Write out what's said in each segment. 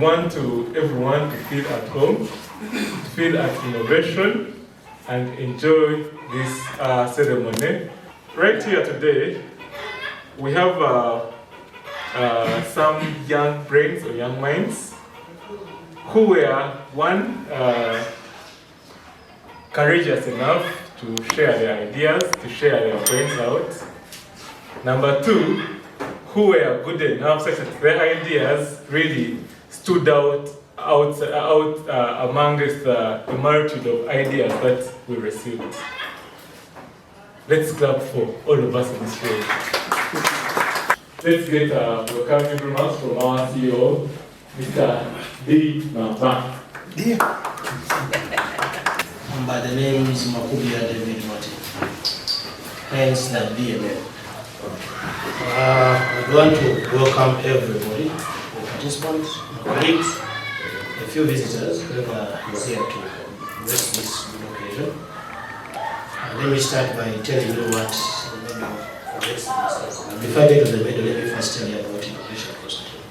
want everyone to feel at home, to feel at innovation, and enjoy this ceremony. Right here today, we have some young brains or young minds who were, one, courageous enough to share their ideas, to share their brains out. Number two, who were good enough such that their ideas really stood out amongst the multitude of ideas that we received. Let's clap for all of us in this room. Let's get welcoming remarks from our CEO, Mr. D. Mamba. By the name is David Martin, hence the DML. I want to welcome everybody, the participants, colleagues, a few visitors who are here to bless this occasion. Let me start by telling you what the Medal of Excellence is. Before I get to the medal, let me first tell you about Innovation Consortium.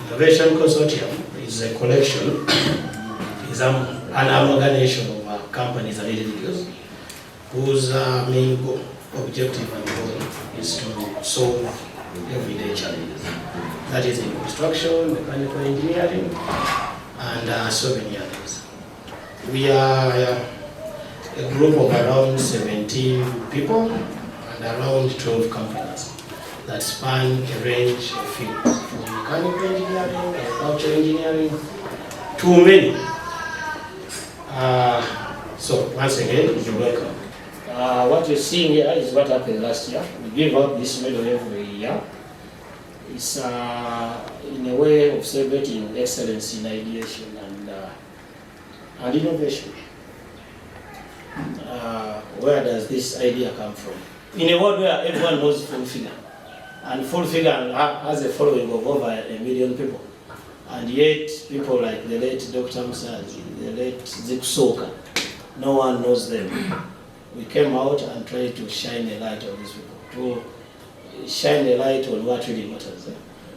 Innovation Consortium is a collection, is an amalgamation of companies and individuals whose main objective and goal is to solve everyday challenges. That is in construction, mechanical engineering, and so many others. We are a group of around 17 people and around 12 companies that span a range of fields, from mechanical engineering, agricultural engineering, to many. So once again, you're welcome. What you're seeing here is what happened last year. We give out this medal every year. It's in a way of celebrating excellence in ideation and innovation. Where does this idea come from? In a world where everyone knows full figure, and full figure has a following of over 1 million people, and yet people like the late Dr. Musaazi, the late Zikusoka, no one knows them. We came out and tried to shine a light on these people, to shine a light on what really matters,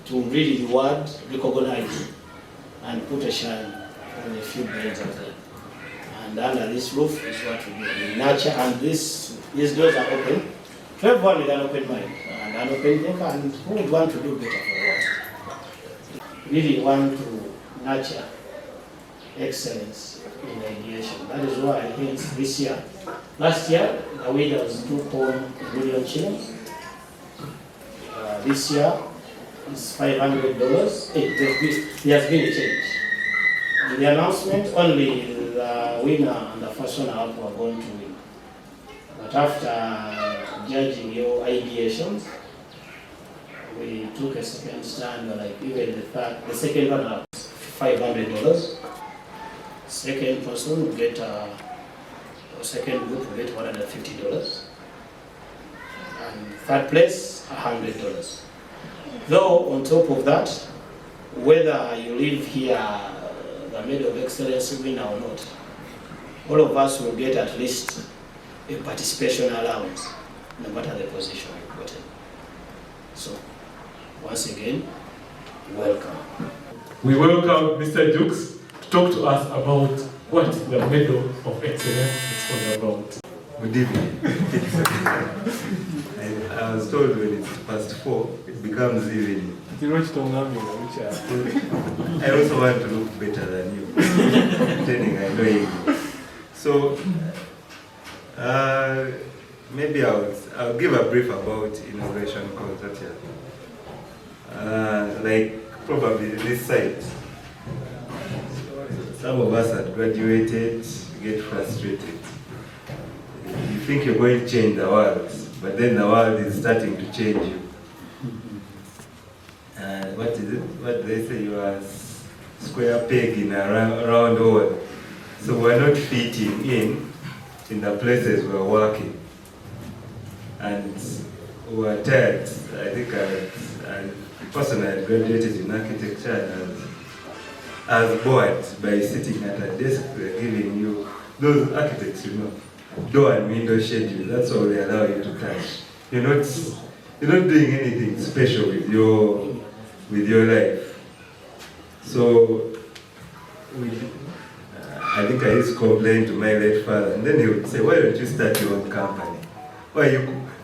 to really reward, recognize, and put a shine on a few brains out there. And under this roof is what we do. We nurture, and these doors are open to everyone with an open mind and an open thinker, and who would want to do better for the world. Really want to nurture excellence in ideation. That is why I think this year, last year, the winner was 2.1 million shillings. This year is $500. There has been a change. In the announcement, only the winner and the first runner-up were going to win. But after judging your ideations, we took a second stand, like even the second runner-up, $500. Second person will get, or second group will get $150. And third place, $100. Though, on top of that, whether you live here, the Medal of Excellence winner or not, all of us will get at least a participation allowance, no matter the position we've gotten. So, once again, welcome. We welcome Mr. Jukes to talk to us about what the Medal of Excellence is all about. Good evening. I was told when it's past 4, it becomes evening. I also want to look better than you, pretending I know you. So, maybe I'll give a brief about Innovation Consortium. Like probably this site, some of us had graduated, get frustrated. You think you're going to change the world, but then the world is starting to change you. What is it? What do they say? You are a square peg in a round hole. So we're not fitting in the places we're working. And we're tired. I think I personally graduated in architecture and I was bored by sitting at a desk. They're giving you, those architects, you know, door and window schedule. That's all they allow you to touch. You're not doing anything special with your life. So I think I used to complain to my late father, and then he would say, "Why don't you start your own company?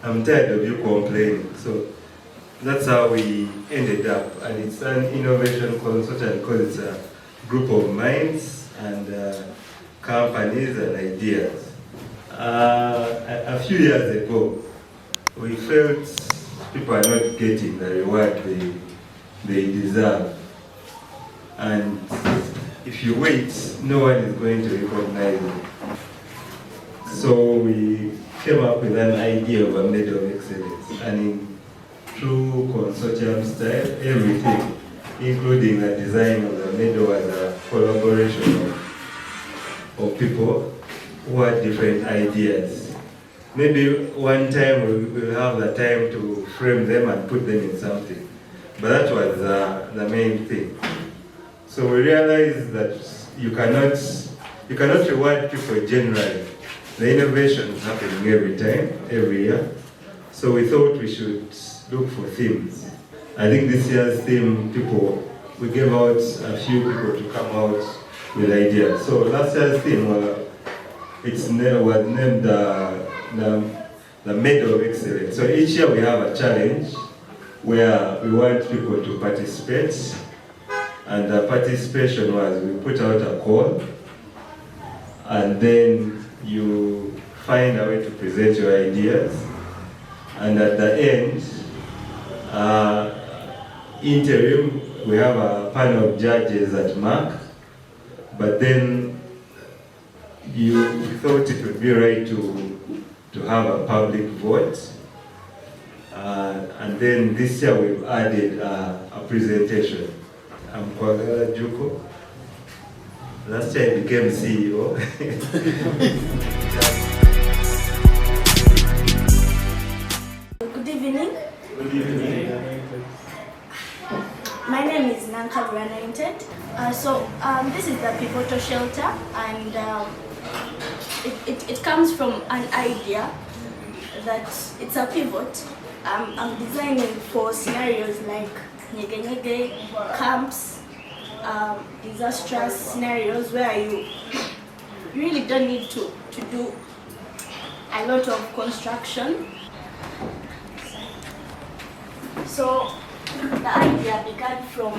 I'm tired of you complaining." So that's how we ended up, and it's an innovation consortium because it's a group of minds and companies and ideas. A few years ago, we felt people are not getting the reward they deserve. And if you wait, no one is going to recognize it. So we came up with an idea of a medal of excellence. And in true consortium style, everything, including the design of the medal, was a collaboration of people who had different ideas. Maybe one time we will have the time to frame them and put them in something. But that was the main thing. So we realized that you cannot reward people generally. The innovation is happening every time, every year. So we thought we should look for themes. I think this year's theme, we gave out a few people to come out with ideas. So last year's theme was named the Medal of Excellence. So each year we have a challenge where we want people to participate. And the participation was, we put out a call, and then you find a way to present your ideas. And at the end, interim, we have a panel of judges at MUK, but then you thought it would be right to have a public vote. And then this year we've added a presentation. I'm Kwagala Juko. Last year I became CEO. Good evening. Good evening. My name is Nankabirwa Anointed. This is the pivotal shelter, and it comes from an idea that it's a pivot. I'm designing for scenarios like nyege, camps, disastrous scenarios where you really don't need to do a lot of construction. So the idea began from,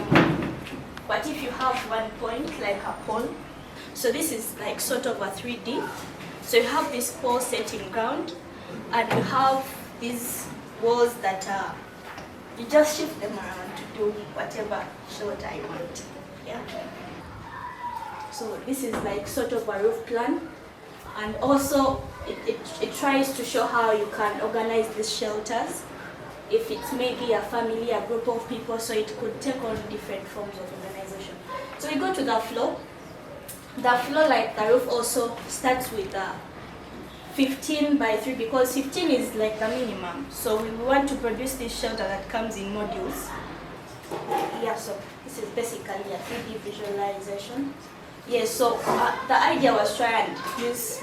what if you have one point like a pole? So this is like sort of a 3D. So you have this pole set in ground, and you have these walls that you just shift them around to do whatever shelter you want. Yeah. So this is like sort of a roof plan, and also it tries to show how you can organize these shelters. If it's maybe a family, a group of people, so it could take on different forms of organization. So we go to the floor. The floor, like the roof, also starts with 15 by 3 because 15 is like the minimum. So we want to produce this shelter that comes in modules. Yeah, so this is basically a 3D visualization. Yes, so the idea was try and use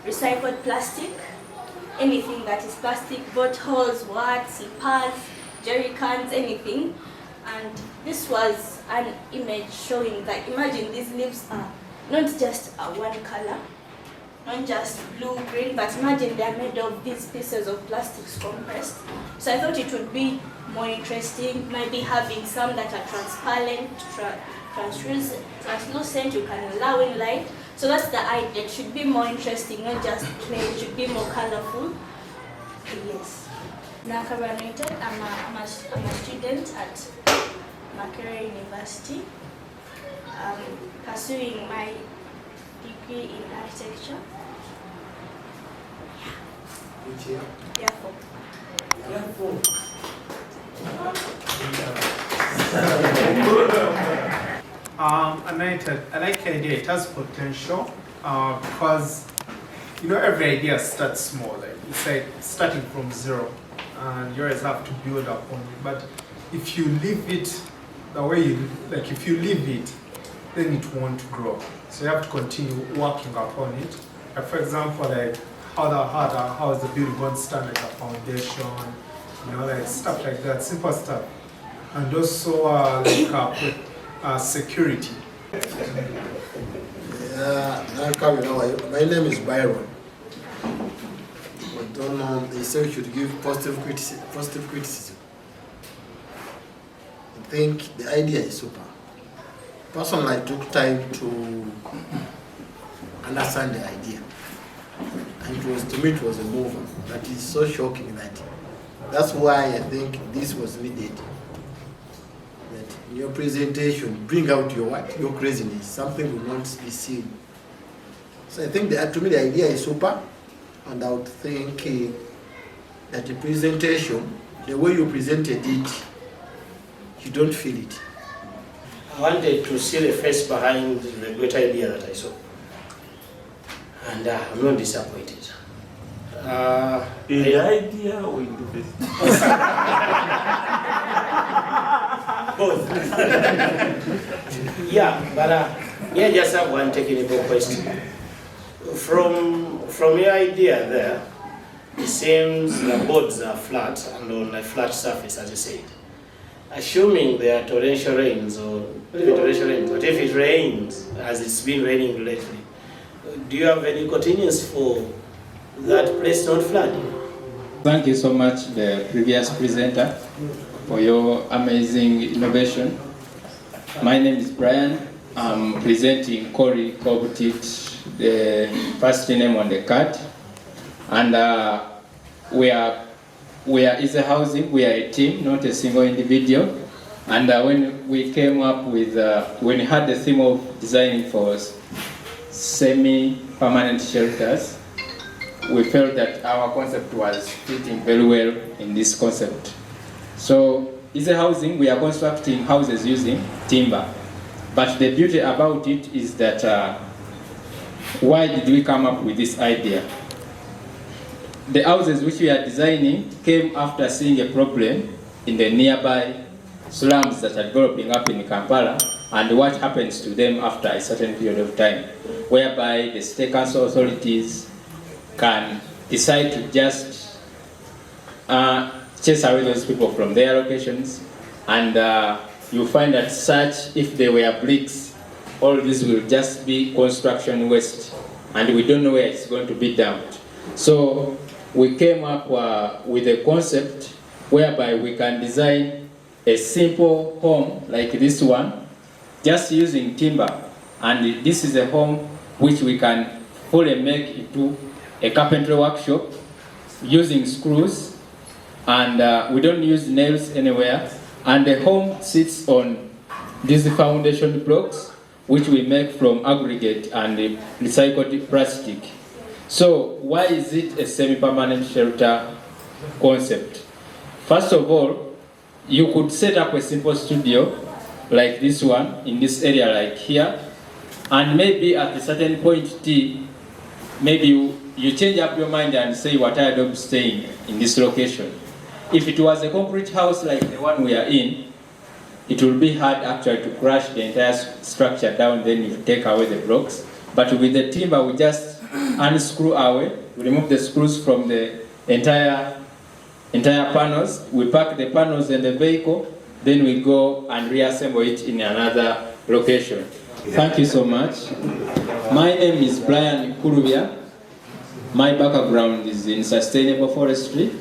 recycled plastic, anything that is plastic, bottles, slippers, jerry cans, anything. And this was an image showing that, imagine these leaves are not just one color, not just blue, green, but imagine they are made of these pieces of plastics compressed. So I thought it would be more interesting, maybe having some that are transparent, translucent, you can allow in light. So that's the idea. It should be more interesting, not just plain, it should be more colorful. Yes. Nankabirwa Anointed, I'm a student at MUK University. Pursuing my degree in architecture. Which year? Yeah, for. Anointed, I like the idea. It has potential because every idea starts small. Like it's like starting from zero, and you always have to build upon it. But if you leave it the way if you leave it, then it won't grow. So you have to continue working upon it. Like for example, like how is the building going to stand, like a foundation, like stuff like that, simple stuff. And also security. Nankabirwa, my name is Byron. But don't know, they say we should give positive criticism. I think the idea is super. Personally, I took time to understand the idea. And to me, it was a mover that is so shocking that's why I think this was needed. That in your presentation, bring out your craziness, something will not be seen. So I think to me the idea is super, and I would think that the presentation, the way you presented it, you don't feel it. I wanted to see the face behind the great idea that I saw. And I'm not disappointed. In the idea or in the face? Both. Yeah, but I just have one technical question. From your idea there, it seems the boards are flat and on a flat surface, as you said. Assuming there are torrential rains, or not even torrential rains, but if it rains, as it's been raining lately, do you have any contingency for that place not flooding? Thank you so much, the previous presenter, for your amazing innovation. My name is Brian. I'm presenting Corey Kobutit, the first name on the card. And we are Easy Housing. We are a team, not a single individual. And when we came up with, when we had the theme of designing for semi-permanent shelters, we felt that our concept was fitting very well in this concept. So, Easy Housing, we are constructing houses using timber. But the beauty about it is that, why did we come up with this idea? The houses which we are designing came after seeing a problem in the nearby slums that are developing up in Kampala, and what happens to them after a certain period of time, whereby the state council authorities can decide to just chase away those people from their locations, and you find that such, if they were bricks, all this will just be construction waste, and we don't know where it's going to be dumped. So we came up with a concept whereby we can design a simple home like this one, just using timber, and this is a home which we can fully make into a carpentry workshop using screws, and we don't use nails anywhere, and the home sits on these foundation blocks which we make from aggregate and recycled plastic. So why is it a semi-permanent shelter concept? First of all, you could set up a simple studio like this one in this area like here, and maybe at a certain point T, maybe you change up your mind and say you are tired of staying in this location. If it was a concrete house like the one we are in, it will be hard actually to crash the entire structure down, then you take away the blocks. But with the timber, we just unscrew away, we remove the screws from the entire panels, we pack the panels in the vehicle, then we go and reassemble it in another location. Thank you so much. My name is Brian Kurubia. My background is in sustainable forestry.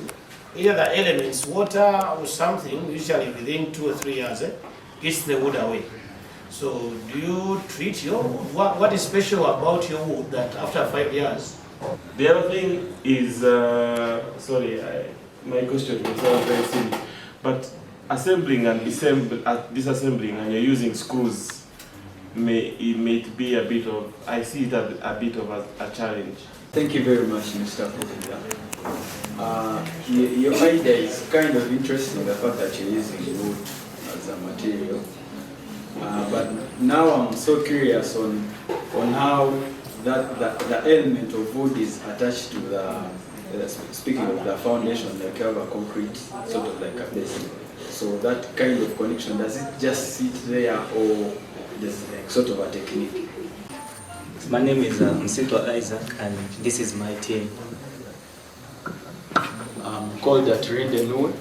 Here are the elements, water or something, usually within 2 or 3 years, gets the wood away. So do you treat your wood? What is special about your wood that after 5 years? The other thing is, my question was very simple, but assembling and disassembling and you're using screws, it may be a bit of, I see it a bit of a challenge. Thank you very much, Mr. Kokuda. Your idea is kind of interesting, the fact that you're using wood as a material. But now I'm so curious on how the element of wood is attached to the, speaking of the foundation, like you have a concrete, sort of like a base. So that kind of connection, does it just sit there, or there's like sort of a technique? My name is Msito Isaac, and this is my team. I'm called Trinde Noor.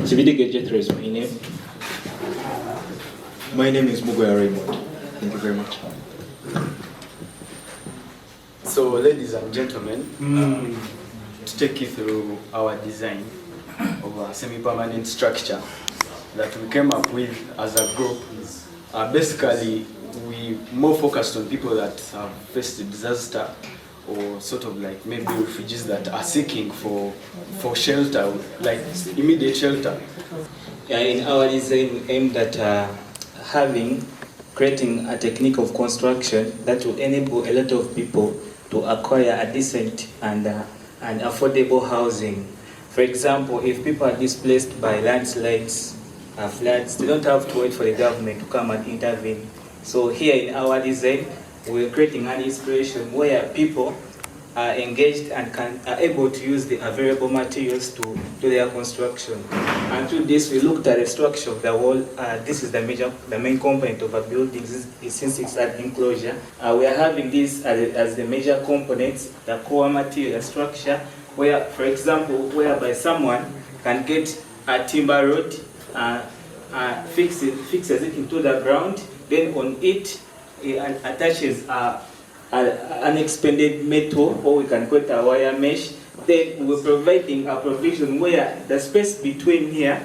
Chividige Jethro is my name. My name is Mugwaya Raymond. Thank you very much. So, ladies and gentlemen, to take you through our design of a semi-permanent structure that we came up with as a group. Basically, we more focused on people that have faced a disaster or sort of like maybe refugees that are seeking for shelter, like immediate shelter. In our design, we aimed at creating a technique of construction that will enable a lot of people to acquire a decent and affordable housing. For example, if people are displaced by landslides, floods, they don't have to wait for the government to come and intervene. So here in our design, we're creating an inspiration where people are engaged and are able to use the available materials to do their construction. And through this, we looked at the structure of the wall. This is the main component of a building, since it's an enclosure. We are having this as the major components, the core material, the structure, where, for example, whereby someone can get a timber rod, fixes it into the ground, then on it, attaches an expanded metal, or we can call it a wire mesh. Then we're providing a provision where the space between here,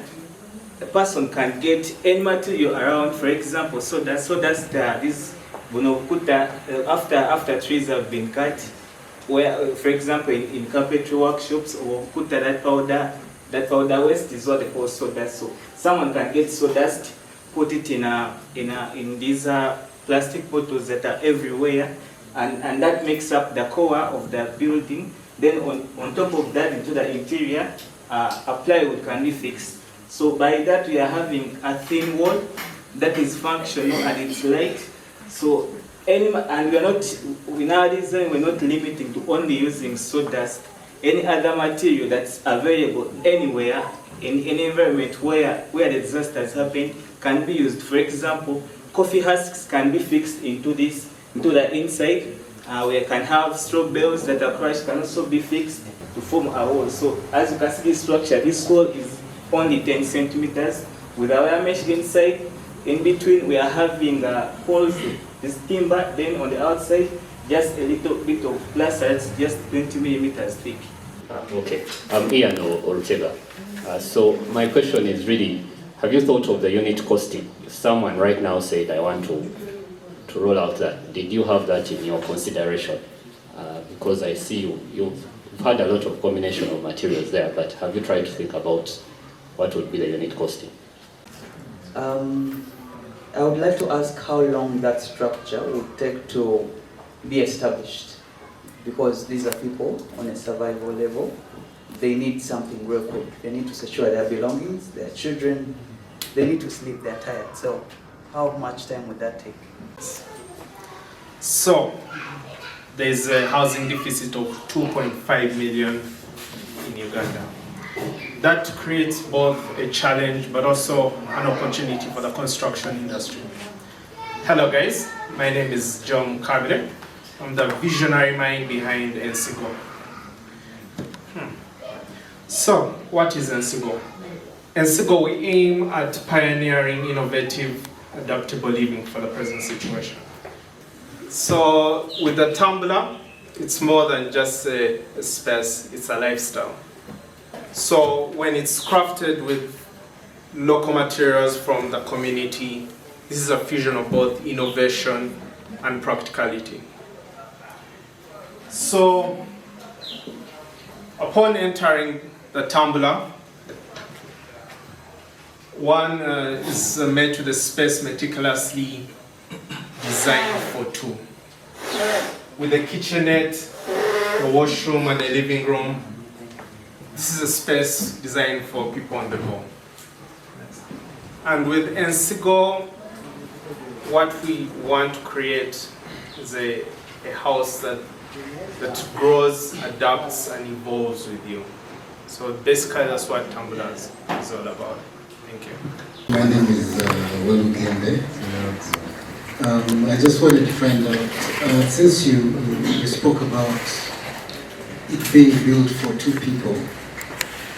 the person can get any material around, for example, so that's this after trees have been cut, where, for example, in carpentry workshops, or put that powder waste is what they call sawdust. So someone can get sawdust, put it in these plastic bottles that are everywhere, and that makes up the core of the building. Then on top of that, into the interior, a plywood can be fixed. So by that, we are having a thin wall that is functional and it's light. So and we are not, in our design, we're not limiting to only using sawdust. Any other material that's available anywhere in any environment where the disasters happen can be used. For example, coffee husks can be fixed into the inside. We can have straw bales that are crushed, can also be fixed to form a wall. So as you can see, this structure, this wall is only 10 centimeters with a wire mesh inside. In between, we are having holes, this timber. Then on the outside, just a little bit of plaster that's just 20 millimeters thick. Okay, I'm Ian Orutega. So my question is really, have you thought of the unit costing? If someone right now said, I want to roll out that, did you have that in your consideration? Because I see you've had a lot of combination of materials there, but have you tried to think about what would be the unit costing? I would like to ask how long that structure would take to be established, because these are people on a survival level. They need something real quick. They need to secure their belongings, their children. They need to sleep, they're tired. So how much time would that take? So there's a housing deficit of 2.5 million in Uganda. That creates both a challenge but also an opportunity for the construction industry. Hello guys, my name is John Kabile. I'm the visionary mind behind NCGO. So, what is NCGO? NCGO, we aim at pioneering innovative, adaptable living for the present situation. So, with the tumbler, it's more than just a space, it's a lifestyle. So, when it's crafted with local materials from the community, this is a fusion of both innovation and practicality. So, upon entering the tumbler, one is made to the space meticulously designed for two. With a kitchenette, a washroom, and a living room, this is a space designed for people on the go. And with NCGO, what we want to create is a house that grows, adapts, and evolves with you. So basically, that's what Tumblers is all about. Thank you. My name is Walusimbi. I just wanted to find out, since you spoke about it being built for two people,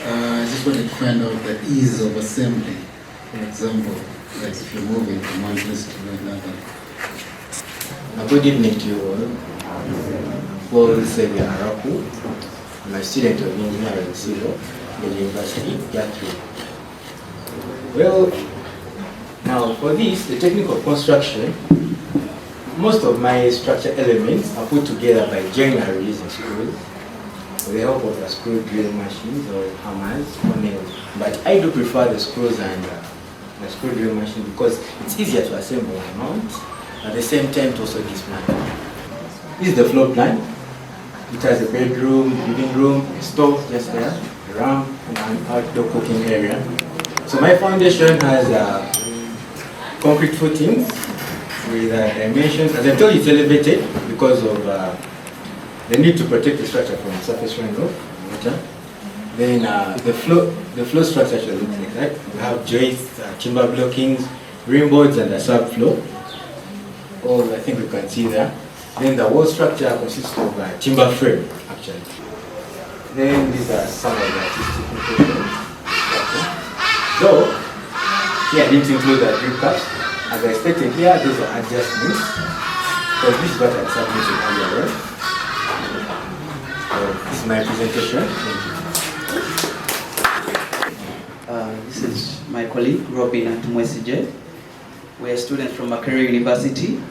I just wanted to find out the ease of assembly For example, like if you're moving from one place to another. Good evening to you all. Walusimbi Joseph. I'm a student of engineering civil at the University of Gatwick. Well, now for this, the technical construction, most of my structure elements are put together by joinery using screws with the help of the screw drill machines or hammers or nails. But I do prefer the screws and the screw drill machine because it's easier to assemble and mount, at the same time to also dismantle. This is the floor plan. It has a bedroom, living room, a stove just there, a ramp, and an outdoor cooking area. So my foundation has concrete footings with dimensions. As I told you, it's elevated because of the need to protect the structure from surface runoff, water. Then the floor structure should look like that. We have joists, timber blockings, rim boards, and a subfloor. All I think we can see there. Then the wall structure consists of a timber frame, actually. Then these are some of the artistic impressions. So, here I didn't include the drip caps. As I stated here, those are adjustments. Because this is what I submitted earlier. So, this is my presentation. Thank you. This is my colleague, Robinah Tumwesigye. We're a student from Makerere University.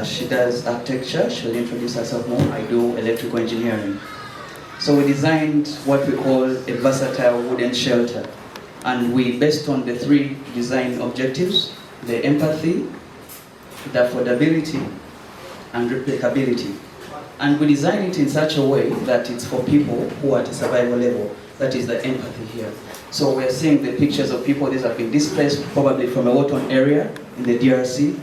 She does architecture. She'll introduce herself more. I do electrical engineering. So we designed what we call a versatile wooden shelter. And we based on the 3 design objectives: the empathy, the affordability, and replicability. And we designed it in such a way that it's for people who are at a survival level. That is the empathy here. So we're seeing the pictures of people. These have been displaced probably from a war-torn area in the DRC.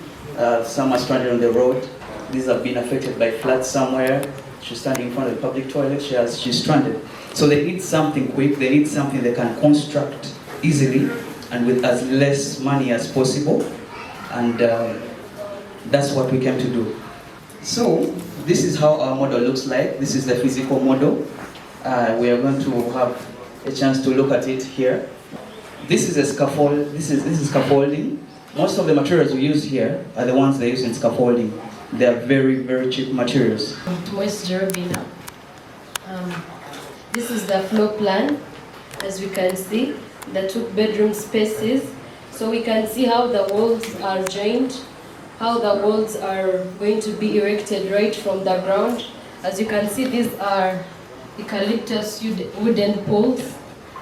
Some are stranded on the road. These have been affected by floods somewhere. She's standing in front of the public toilet. She's stranded. So they need something quick. They need something they can construct easily and with as less money as possible. And that's what we came to do. So this is how our model looks like. This is the physical model. We are going to have a chance to look at it here. This is a scaffold. This is scaffolding. Most of the materials we use here are the ones they use in scaffolding. They are very, very cheap materials. Tumwesigye Robinah. This is the floor plan. As we can see, the 2 bedroom spaces. So we can see how the walls are joined, how the walls are going to be erected right from the ground. As you can see, these are eucalyptus wooden poles,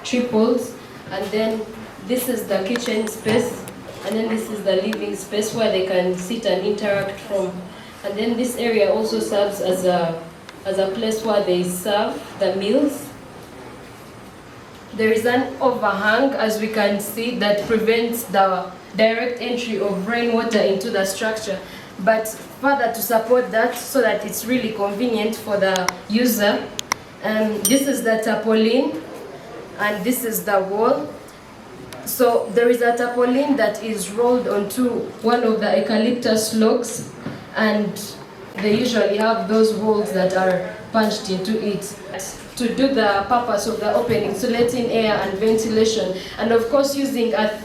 3 poles, and then this is the kitchen space, and then this is the living space where they can sit and interact from. And then this area also serves as a place where they serve the meals. There is an overhang, as we can see, that prevents the direct entry of rainwater into the structure. But further to support that, so that it's really convenient for the user, this is the tarpaulin, and this is the wall. So there is a tarpaulin that is rolled onto one of the eucalyptus logs, and they usually have those holes that are punched into it to do the purpose of the opening, so letting air and ventilation, and of course using a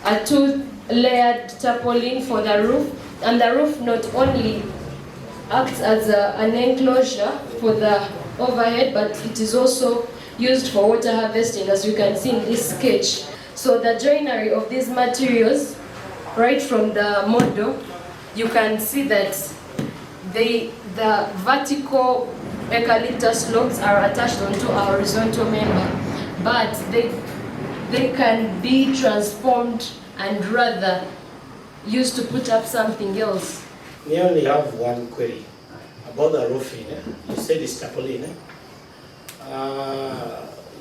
2-layered tarpaulin for the roof. And the roof not only acts as an enclosure for the overhead, but it is also used for water harvesting, as you can see in this sketch. So the joinery of these materials, right from the model, you can see that the vertical eucalyptus logs are attached onto a horizontal member, but they can be transformed and rather used to put up something else. We only have one query about the roofing. You said it's tarpaulin.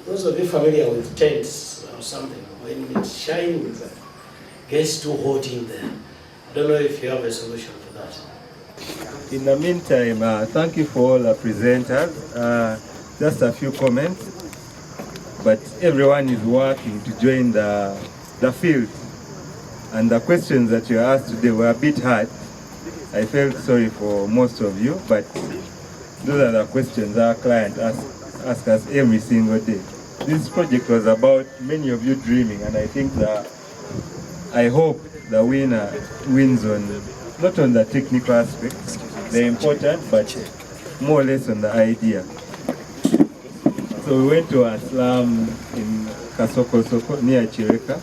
Those of you familiar with tents or something, when it shines, it gets too hot in there. I don't know if you have a solution for that. In the meantime, thank you for all the presenters. Just a few comments, but everyone is working to join the field. And the questions that you asked today were a bit hard. I felt sorry for most of you, but those are the questions our client ask us every single day. This project was about many of you dreaming, and I think the I hope the winner wins on, not on the technical aspects, they're important, but more or less on the idea. So we went to a slum in Kasoko near Chireka.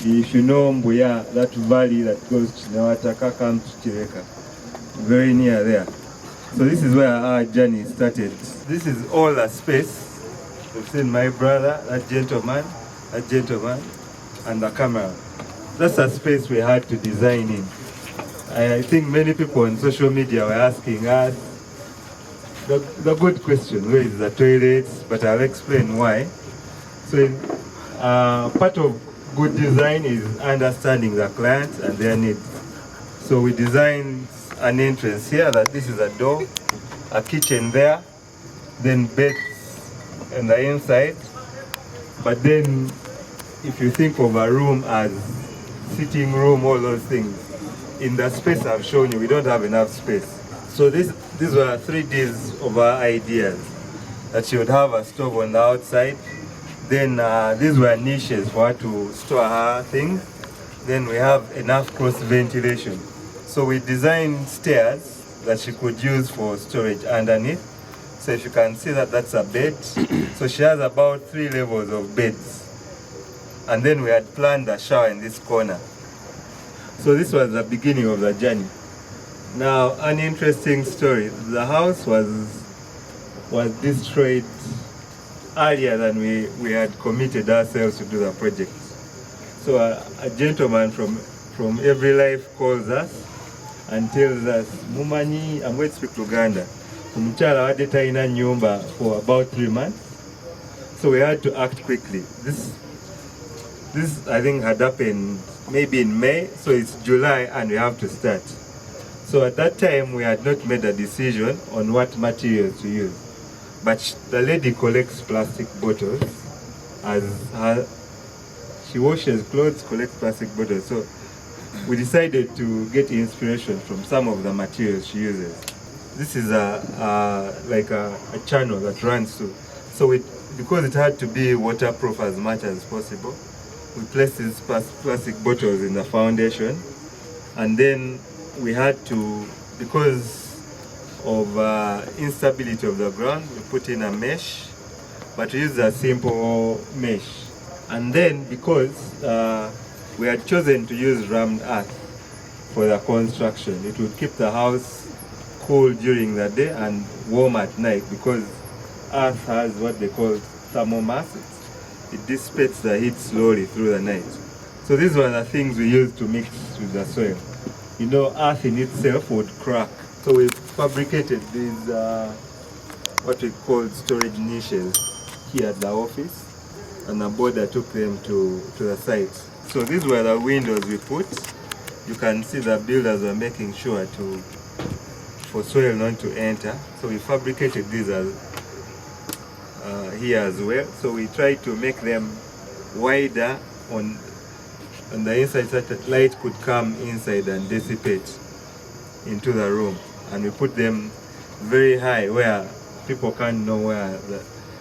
If you know Mbuya, that valley that goes to Nawataka comes to Chireka, very near there. So this is where our journey started. This is all a space. You've seen my brother, that gentleman, and the camera. That's a space we had to design in. I think many people on social media were asking us the good question, where is the toilets? But I'll explain why. So part of good design is understanding the client and their needs. So we designed an entrance here, that this is a door, a kitchen there, then beds on the inside. But then if you think of a room as sitting room, all those things, in the space I've shown you, we don't have enough space. So these were 3Ds of our ideas, that she would have a stove on the outside. Then these were niches for her to store her things. Then we have enough cross ventilation. So we designed stairs that she could use for storage underneath. So if you can see that, that's a bed. So she has about 3 levels of beds. And then we had planned a shower in this corner. So this was the beginning of the journey. Now, an interesting story. The house was destroyed earlier than we had committed ourselves to do the project. So a gentleman from Every Life calls us and tells us, Mumanyi, I'm going to speak Uganda. Mchala wadeta ina nyumba for about 3 months. So we had to act quickly. This I think had happened maybe in May, so it's July and we have to start. So at that time we had not made a decision on what materials to use. But the lady collects plastic bottles as she washes clothes, collects plastic bottles. So we decided to get inspiration from some of the materials she uses. This is like a channel that runs through. So because it had to be waterproof as much as possible, we placed these plastic bottles in the foundation, and then we had to, because of instability of the ground, we put in a mesh, but we used a simple mesh. And then because we had chosen to use rammed earth for the construction, it would keep the house cool during the day and warm at night, because earth has what they call thermal mass. It dissipates the heat slowly through the night. So these were the things we used to mix with the soil. You know, earth in itself would crack. So we fabricated these, what we call storage niches here at the office, and the boarder took them to the site. So these were the windows we put. You can see the builders were making sure for soil not to enter. So we fabricated these here as well. So we tried to make them wider on the inside so that light could come inside and dissipate into the room. And we put them very high where people can't know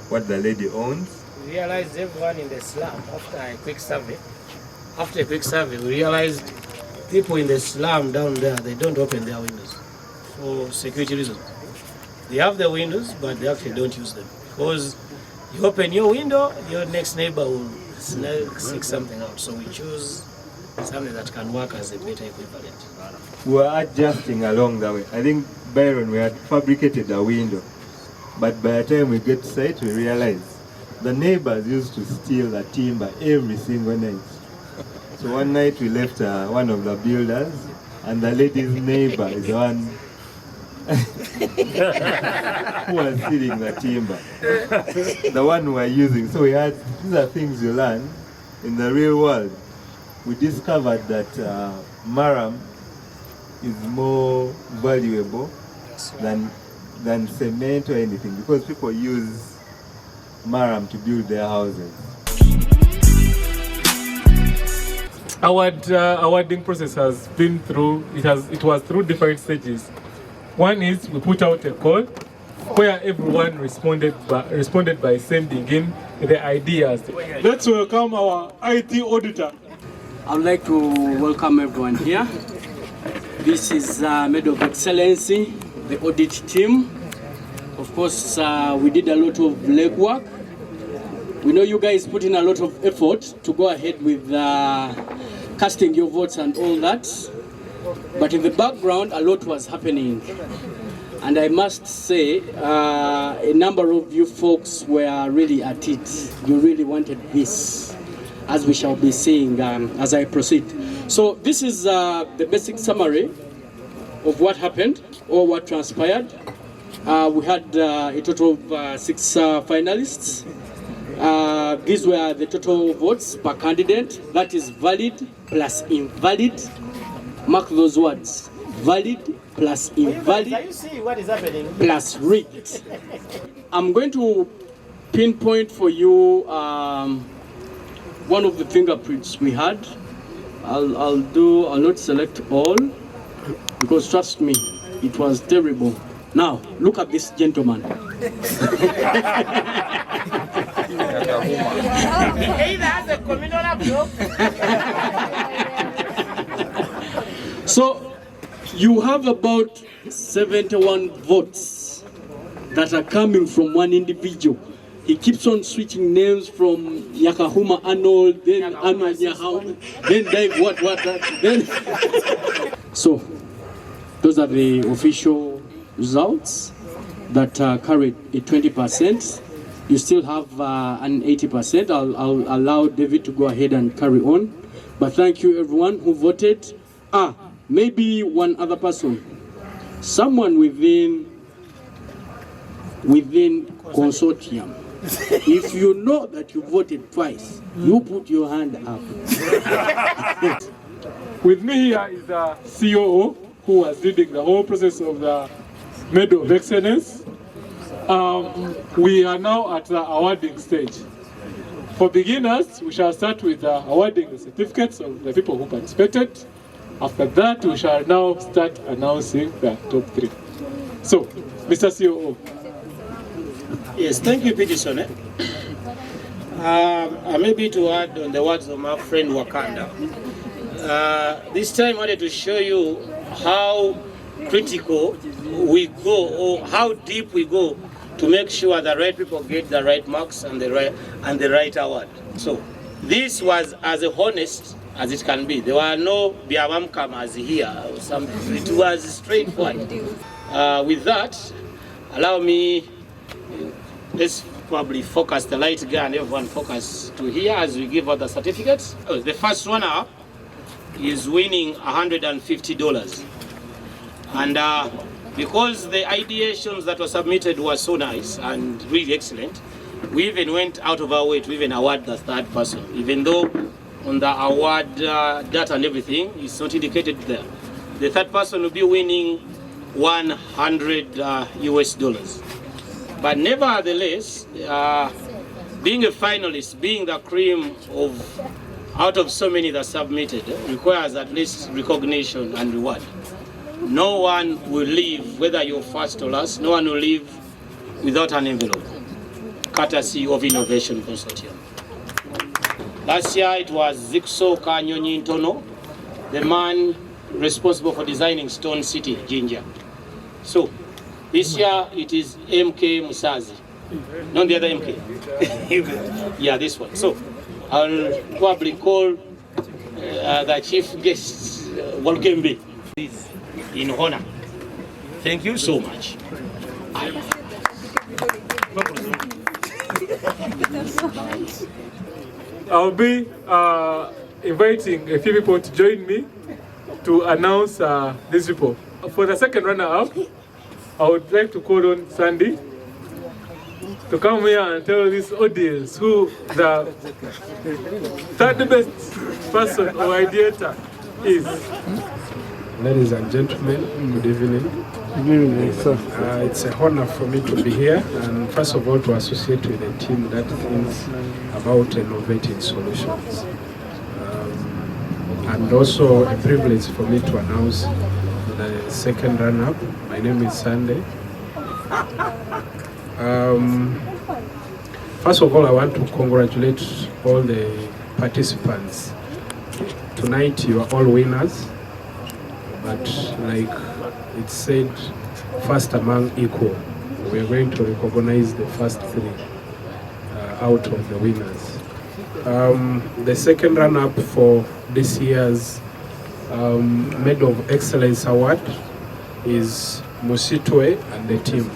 what the lady owns. We realized everyone in the slum, after a quick survey, we realized people in the slum down there, they don't open their windows for security reasons. They have the windows, but they actually don't use them. Because you open your window, your next neighbor will seek something out. So we choose something that can work as a better equivalent. We were adjusting along the way. I think, Byron, we had fabricated a window, but by the time we get to site, we realized the neighbors used to steal the timber every single night. So one night we left one of the builders, and the lady's neighbor is the one who was stealing the timber, the one we were using. So these are things you learn in the real world. We discovered that maram is more valuable than cement or anything, because people use maram to build their houses. Our awarding process has been through, it was through different stages. One is we put out a call where everyone responded by sending in the ideas. Let's welcome our IT auditor. I would like to welcome everyone here. This is Medal of Excellency, the audit team. Of course, we did a lot of legwork. We know you guys put in a lot of effort to go ahead with casting your votes and all that. But in the background, a lot was happening. And I must say, a number of you folks were really at it. You really wanted this, as we shall be seeing as I proceed. So this is the basic summary of what happened or what transpired. We had a total of 6 finalists. These were the total votes per candidate. That is valid plus invalid. Mark those words. Valid plus invalid. Can you see what is happening? Plus rigged. I'm going to pinpoint for you one of the fingerprints we had. I'll not select all, because trust me, it was terrible. Now, look at this gentleman. So, you have about 71 votes that are coming from one individual. He keeps on switching names from Nyakahuma Arnold, then Arnold Nyahau, then Dave what, then. So, those are the official results that carried a 20%. You still have an 80%. I'll allow David to go ahead and carry on. But thank you everyone who voted. Maybe one other person. Someone within consortium. If you know that you voted twice, you put your hand up. With me here is the COO who was leading the whole process of the Medal of Excellence. We are now at the awarding stage. For beginners, we shall start with awarding the certificates of the people who participated. After that, we shall now start announcing the top 3. So, Mr. COO. Yes, thank you, Peterson. Maybe to add on the words of my friend Wakanda. This time I wanted to show you how critical we go, or how deep we go to make sure the right people get the right marks and the right award. So this was as honest as it can be. There were no biawamkamas here or something. It was straightforward. With that, allow me, let's probably focus the light gun, everyone focus to here as we give out the certificates. The first runner is winning $150. And because the ideations that were submitted were so nice and really excellent, we even went out of our way to even award the third person, even though on the award data and everything, it's not indicated there. The third person will be winning $100 US. But nevertheless, being a finalist, being the cream of out of so many that submitted, requires at least recognition and reward. No one will leave, whether you're first or last, no one will leave without an envelope, courtesy of Innovation Consortium. Last year it was Zikso Kanyonyi Ntono, the man responsible for designing Stone City, Jinja. So, this year it is MK Musaazi, not the other MK. Yeah, this one. So, I'll probably call the chief guest, Walusimbi, in honor. Thank you so much. I'll be inviting a few people to join me to announce these people. For the second runner-up, I would like to call on Sandy to come here and tell this audience who the third best person or ideator is. Ladies and gentlemen, good evening. It's an honor for me to be here, and first of all to associate with a team that thinks about innovating solutions. And also a privilege for me to announce the second runner-up. My name is Sandy. First of all, I want to congratulate all the participants. tonight you are all winners, but like it said, first among equal. We are going to recognize the first 3 out of the winners. The second runner-up for this year's Medal of Excellence Award is Musitwe and the team.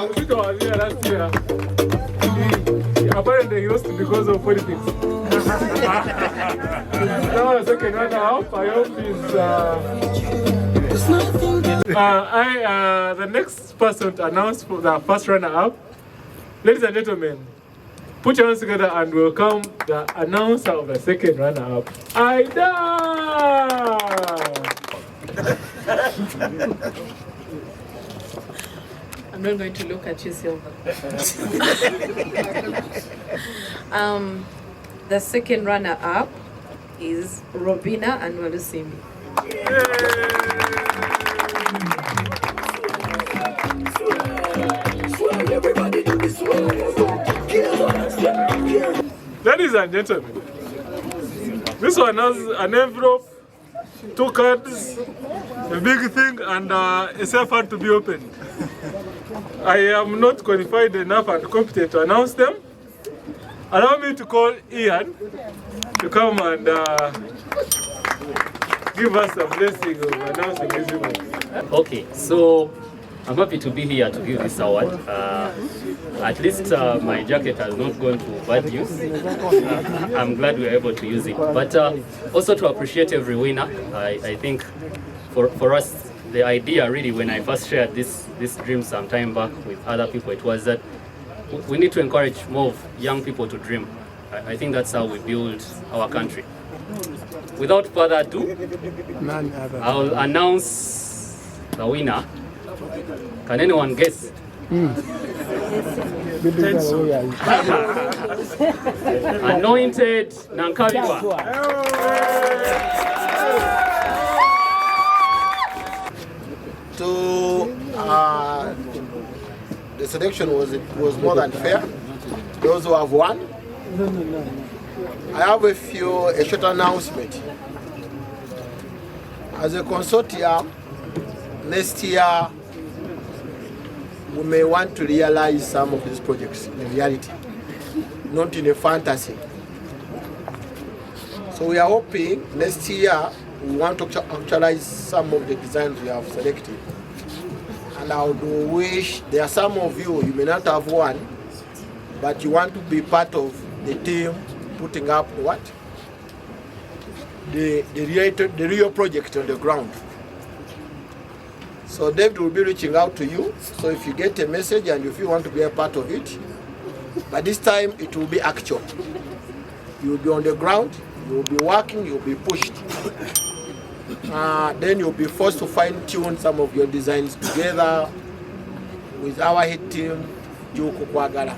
Musitwe was here last year. Apparently he lost because of politics. Now the second runner-up, I hope the next person to announce for the first runner-up, ladies and gentlemen, put your hands together and welcome the announcer of the second runner-up, Aida! I'm not going to look at you, Silva. The second runner-up is Robinah and Walusimbi. Ladies and gentlemen, this one has an envelope, 2 cards, a big thing, and a safe hand to be opened. I am not qualified enough and competent to announce them. Allow me to call Ian to come and give us a blessing of announcing this event. Okay, so I'm happy to be here to give this award. At least my jacket has not gone to bad use. I'm glad we were able to use it. But also to appreciate every winner. I think for us, the idea really, when I first shared this dream some time back with other people, it was that we need to encourage more young people to dream. I think that's how we build our country. Without further ado, I'll announce the winner. Can anyone guess? Anointed Nankabirwa. The selection was more than fair. Those who have won. I have a short announcement. As a consortium, next year we may want to realize some of these projects in reality, not in a fantasy. So we are hoping next year we want to actualize some of the designs we have selected. And I would wish, there are some of you may not have won, but you want to be part of the team putting up what? The real project on the ground. So David will be reaching out to you. So if you get a message and if you want to be a part of it, but this time it will be actual. You will be on the ground, you will be working, you will be pushed. Then you'll be forced to fine-tune some of your designs together with our head team, Juku Kwagala.